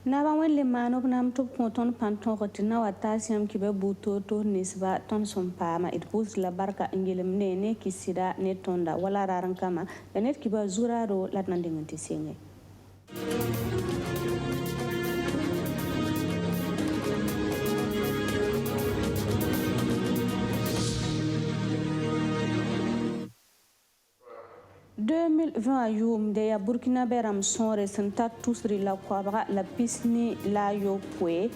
na ba wen le manop nam to ponton panton rotina watasiam kibe buto to nisba ton sompama it bus la barka ngelem ne kisida ne tonda wala raran kama net kiba zuraro latna dinganti senge 2020 yum de ya Burkina Beram sonre senta tusri la kwabra la pisni la yo pwe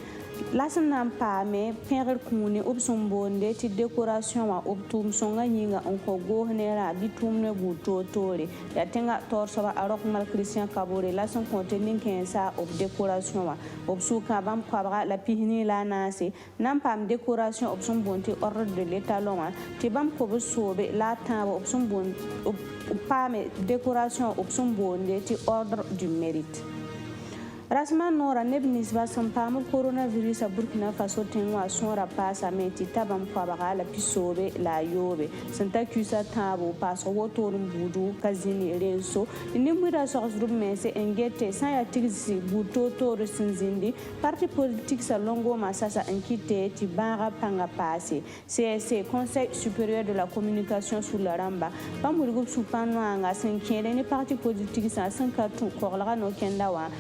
lasan nan pame pengel kuni opson bonde ti decoration wa optum songa nyinga onko go hnera bitum ne buto tore ya tenga torso ba arok mal Christian Kabore lasan containing kensa of decoration wa opsuka bam kwabra la pisni la nase nan pam decoration opson bonte ordre de l'état loma ti bam ko sobe la tamba opson bon pame décoration option bonde ti ordre du mérite rasman nora nebnis va sampam coronavirus a Burkina Faso tenwa sonra pasa meti tabam kwabaga la pisobe la yobe santa kusa tabo paso wotorum budu kazini renso nimwira soxrum mese engete san ya tigisi buto to resinzindi parti politique sa longo masasa enkite ti bara panga passé CSC Conseil supérieur de la communication sous la ramba pamurigo supano nga senkere ni parti politique sa sankatu korla no kendawa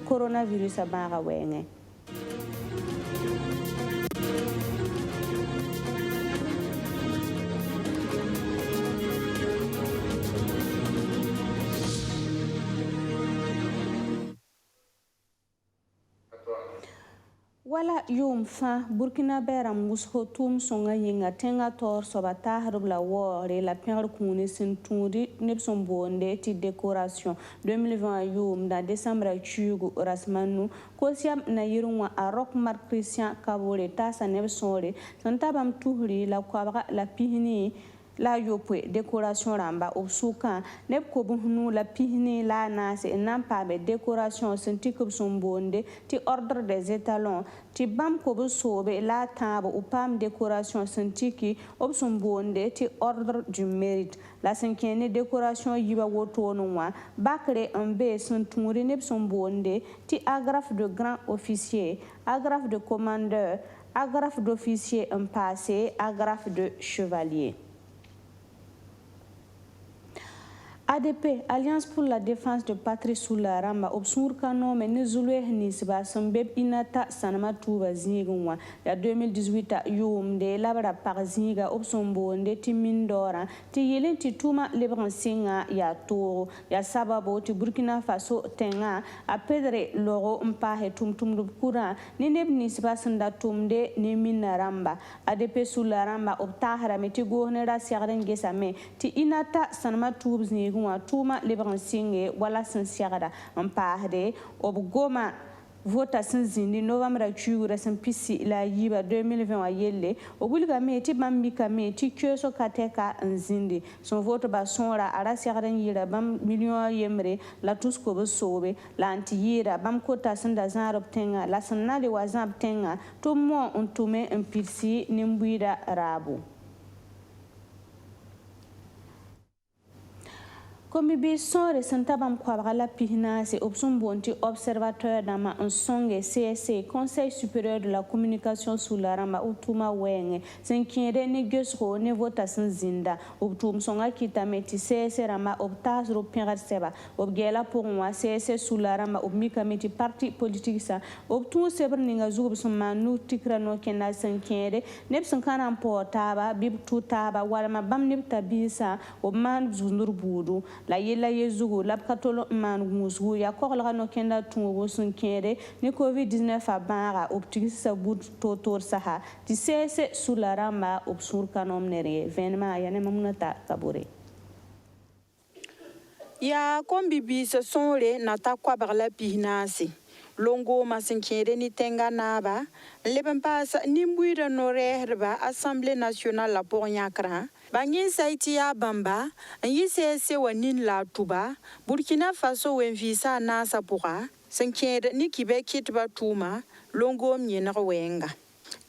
coronavirus abara wenge wala yum fa Burkina Beram musho tum songa yinga tenga tor sobata harubla wore la pengr kuni sinturi nepson bonde ti décoration 2020 yum da décembre chugu rasmanu kosiam na yirunwa arok mar Christian Kabore tasa nepsonre santabam tuhri la kwabra la pihni la yopwe décoration ramba obsuka neb ko bunu la pihni la nase nampa be décoration senti ko sombonde ti ordre des étalons ti bam ko sobe la table ou pam décoration senti ki obsombonde ti ordre du mérite la cinquième décoration yiba wotonwa bakre ambe senturi neb sombonde ti agrafe de grand officier agrafe de commandeur agrafe d'officier en passé agrafe de chevalier. ADP, Alliance pour la défense de Patrie Soula Ramba, Obsur Kano, Menezulwe Nisba, Sambeb Inata, Sanama Touba Zingwa, ya 2018 Yum de Labra Parzinga, Obsombo, Ndeti Mindora, Ti Yelen Tituma Lebran Singa, ya Toro, ya Sababo, Ti Burkina Faso Tenga, a Pedre Loro Mpahe Tumtum Kura, Nineb Nisba Sanda Tumde, Nemina Ramba, ADP Soula Ramba, Obtahara, Metigornera Siaren Gesame, Ti Inata, Sanama Touba Zingwa, tuma lebransinge wala sensiagada ampahde obgoma vota sinzindi novembre chugura sempisi la yiba 2020 wa yelle obulga meti bambika meti kyoso kateka nzindi son vote ba sonra ara siagadan yira bam million yemre la tusko bo sobe la antiyira bam kota sanda zanrob tenga la sanale wazab tenga to mo ontume impilsi nimbuida rabu comme bison resentabam kwabra la pihna c'est option bonti observateur dama un songe CSC Conseil supérieur de la communication sous la ramba utuma wenge senkire ne gesro ne votation zinda optum songa kitameti CSC rama optas ro pingat seba obgela pour moi CSC sous la ramba obmikameti parti politique sa optum seber ninga zub sumanu tikrano kena senkire neb sankana portaba bib tutaba wala bam neb tabisa obman zundur budu la yela yezugo la katolo man musgu ya korla no kenda tungo sun kere ni covid-19 abara optique sa bout totor saha ti sese sularamba obsur kanom nere venma yana mamunata kabore ya kombi bi se sonre nata kwabar la pihnasi longo masinkere ni tenga naba leben pasa nimbuira no rehba assemblée nationale la pour nyakra bangin saiti ya bamba yise wanin la tuba Burkina Faso wen visa nasa pourra senkere ni kibe kitba tuma longo myener wenga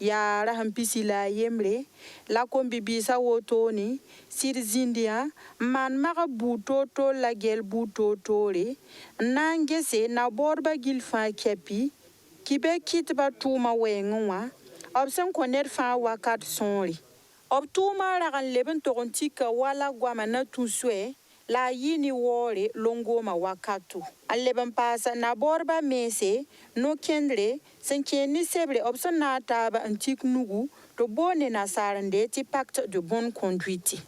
ya raham pisila yemre la kombi bisa wotoni sir zindia man maga buto to la gel buto tore nangese na borba gilfa kepi kibe kitba tuma wenwa obsen koner fa wakat sonri ob tuma ragan leben torontika wala gwama na tuswe la yini wore longoma wakatu alleben pasa na borba mese no kendre sen keni sebre opson na taba antik nugu to bone na sarande ti pacte de bonne conduite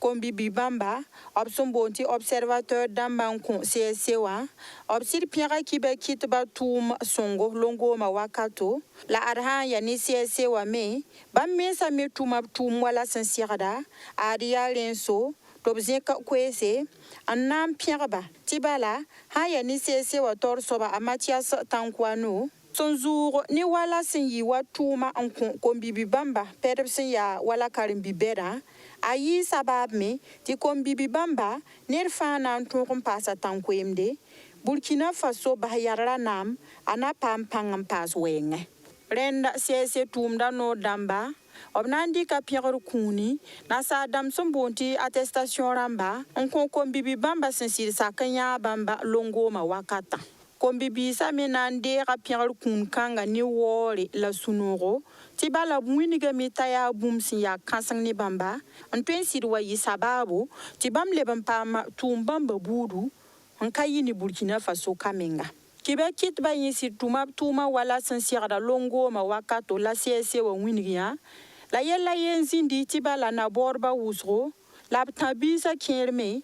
kombi bibamba opson bonti observateur damban kon CSCwa obsir piara kibe kitba tum songo longoma wakato la arha ya ni CSCwa me bam mesa me tum wala sensirada adia lenso tobzeka kwese annam pierba tibala haya ni sese wa tor soba amatias tankwano sonzuro ni wala sin yi watuma an kombibi bamba perbsin ya wala karim bibera ayi sabab me ti kombibi bamba nerfana antum pasa tankwemde Burkina Faso bahayara nam ana pampangam pas wenge renda sese tumda no damba obnandi ka pierre kuni na sa dam sombonti attestation ramba on kombibi bamba sensir sakanya bamba longoma wakata kombibi sa menande ka pierre kun kanga ni wore la sunoro tibala mwiniga mitaya bumsin ya kansang ni bamba on pensir wa yi sababu tibam lebam pama tumbamba budu on kayini Burkina Faso kamenga kibe kit ba yin si tuma wala sensiada longoma wakato la CSC wa winigia la yella yenzindi tibala na borba wusro la tabisa kerme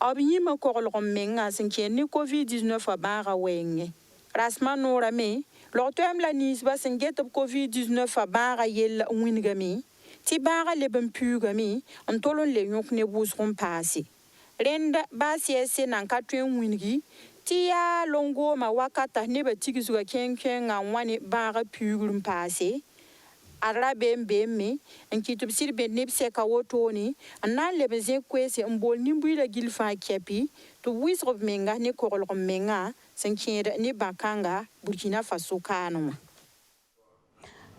abnyima korlom menga ni COVID-19 bara wenge rasma nora me lortem la nisba singet COVID-19 bara yella wingami tibara lebem pugami antolon le yokne wusron pasi renda ba CSC nan katwen wingi tia longo ma wakata neba tigizuga kenken ngwani bara pugurum pasi arabe mbemme enkitub sirbe nebse ka wotoni anan lebeze kwese mbol nimbuila gilfa kepi to wisrob menga ne korolom menga senkere ne bakanga Burkina Faso kanoma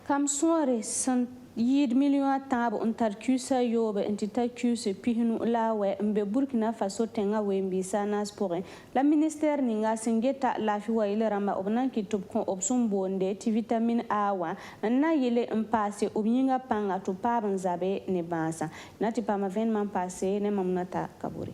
kam soare san yid million tabu untar kusa yobe entita kusa pihinu lawe mbe Burkina Faso tenga wembi sana spore la ministère ninga singeta la fiwa ile ramba obnan kitub kon option bonde ti vitamine A wa na yele mpase obnyinga panga to paban zabe ne basa nati pama venman passé ne mamnata kaburi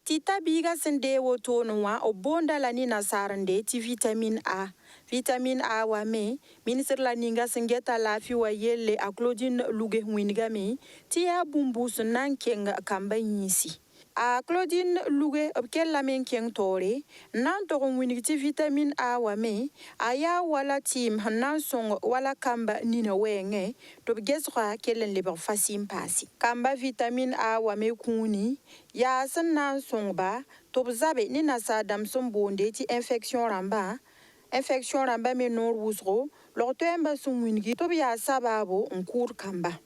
tita biga sende wotono wa obonda la ni nasarande ti vitamine A vitamine A wa me ministre la ninga singeta la fi wa yelle a Claudine Luge Wingami ti ya bumbus nankenga kamba nyisi a Claudine Luge obkel la men keng tore nan to winigti vitamine A wa me aya wala tim hanan song wala kamba nina wenge to gesra kelen liber fasim pasi kamba vitamine A wa me kuni ya san nan song ba to zabe ni na sadam sombonde ti infection ramba me nor wusro lorto emba sumwingi to ya sababu nkur kamba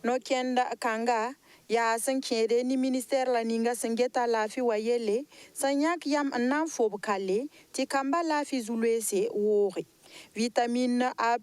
no kenda kanga ya san kede ni ministère la ninga singeta la fi wayele sanyak yam nan fob kale ti kamba la fi zulwese wori vitamine A+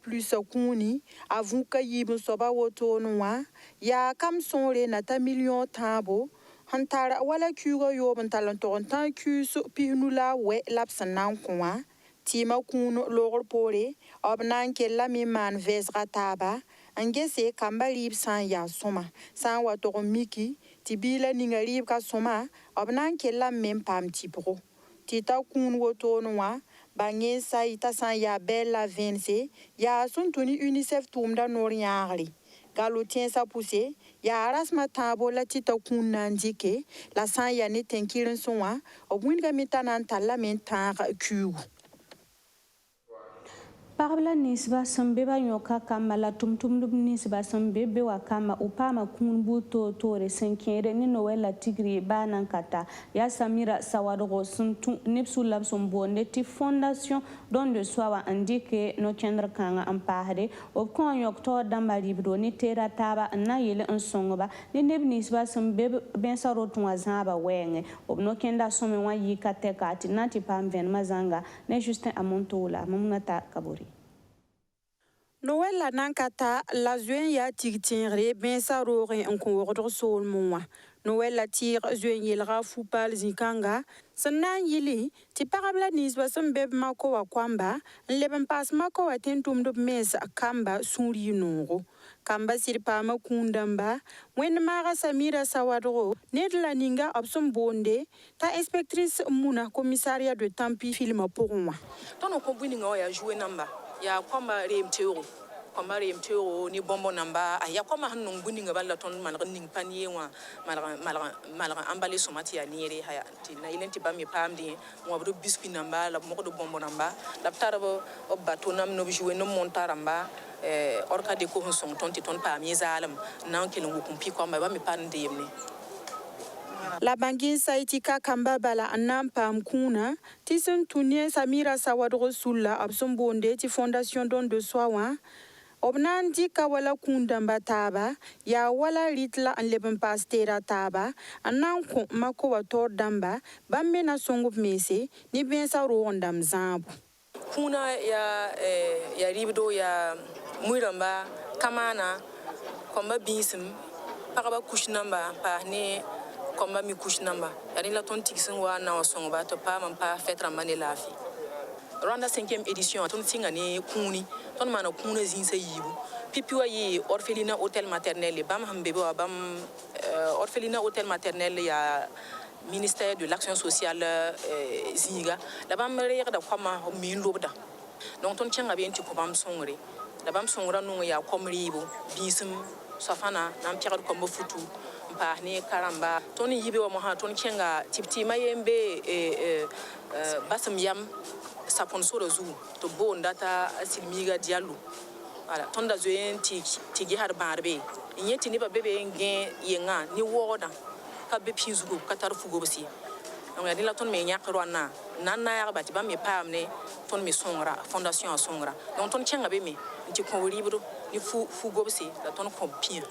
kuni avuka yibun soba wotonwa ya kam sonre na ta million tabo hantara wala kugo yobun talanton tan kusu pihnula we lapsan nan kwa tima kuno logor pore obnan ke la mi man vesra taba angese kamba lib san ya soma san wa to miki tibila ninga lib ka soma obnan ke la mem pam tipro tita kun woto noa bange sa ita san ya bella vense ya suntuni UNICEF tumda noriari galotien sa pousse ya rasma tabo la tita kun nandike la san ya ne tenkirin sonwa obwinga mitanan talla men tar ku Parla nisba sambe ba nyoka kama la tumtum nisba sambe be wa kama upama kunbu to tore senkere ni noela tigri banan kata ya Samira Sawadoro suntu nipsu lab sombonde ti fondation don de soa indique no kendra kanga ampahde o kon yok to damba libro ni tera taba na yele en songoba ni neb nisba sambe ben sarotu azaba wenge ob no kenda some wa yikate kati nati pam ven mazanga ne Justin Amontola mamnata kaburi Noël la nankata la zuen ya tigtingre ben sa roge en ko sol moa. Noël la tir zuen yelra fupal zinkanga. Sanan yili ti parabla nisba sembeb mako wa kwamba leben pas mako wa tentum dub mes kamba suri nongo. Kamba sirpa makundamba wen mara Samira Sawadro nedla ninga opson bonde ta inspectrice muna commissariat de Tampi film pour moi. Tono ko buninga ya jouer namba ya kwamba remtero kwamba remtero ni bombo namba ya kwamba hannun buninga balla ton malgan ning panier wa malgan ambale somati ya niere haya ti na ilenti bami pamdi mo abdu biscuit namba la mo do bombo namba la tarabo obato nam no jouer no montaramba orka de ko son ton ti ton pa mi zalam nan kelon ko pi kwamba bami pande yemni. La bangin saitika kamba bala anampam kuna tisen tunie Samira Sawadro sulla abson bonde ti fondation don de soin obnandi ka wala kundamba taba ya wala ritla an leben pastera taba anan ko mako wator damba bamme na songup mese ni ben sa rondam zambu kuna ya ribdo ya muiramba kamana komba bisim pakaba kushnamba pa ne komba mi kushnamba yani la ton tiksin wa na songa to pa man pa fetra mane lafi Rwanda 5e édition ton singa ne kuni ton mana kuna zinsa yibu pipi wa yi orphelinat hôtel maternel bam hambe ba bam orphelinat hôtel maternel ya ministère de l'action sociale zinga la bam reer da kwama min lobda donc ton tianga bien ti ko bam songre la bam songra no ya komribo bisim safana nam tiagar ko futu pa ne karamba ton yibe wa mo ha ton kenga tipti mayembe basam yam sapon soro zu to bo ndata silmiga diallo ala tonda zoen tigi har barbe nyeti ni ba bebe ngen yenga ni woda ka be pinzugo ka tar fugo basi on ya dila ton me nyakro na nanna ya ba ti ba me pamne ton me songra fondation songra donc ton chenga be me ti ko libro ni fugo basi la ton ko pire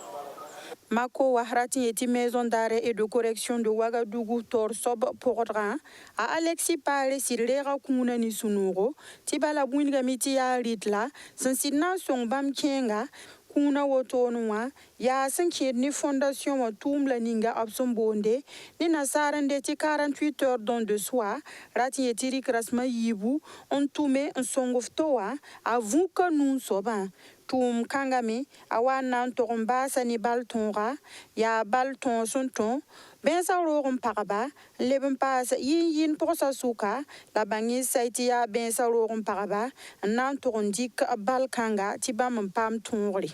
Mako Wahrati est maison d'arrêt et de correction de Ouagadougou tor sob porra a Alexis Pare Sirera Kuna ni Sunuro Tibala Bwinga Mitia Ritla Sansina Song Bam Kenga Kuna Wotonwa ya Sankir ni fondation wa Tumla Ninga Absombonde ni Nasarande ti 48 heures don de soir Rati etiri krasma yibu on tume un song of toa avuka nun soba tum kangami awana ntoromba sani baltonga ya balton sonton ben sa rorum paraba leben pas yin posa suka la bangi saiti ya ben sa rorum paraba nan torondik balkanga tibam pam tonri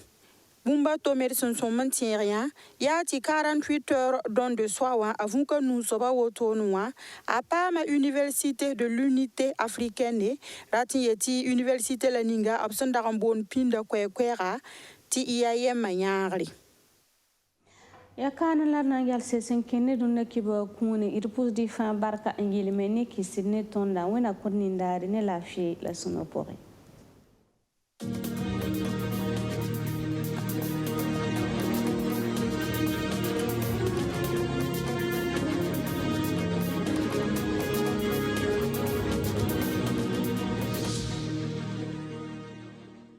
Bumba Tomer son rien ya ti 48 heures don de soir avant que nous soba wotonwa à Pama Université de l'Unité africaine rati yeti Université la ninga absandarambon pinda kwera ti IAM manyari ya kana la na yal sesen kenne dunna kiba kune irpus di fa barka angili meni ki sidne tonda wena kunni ndari ne la fi la sunopore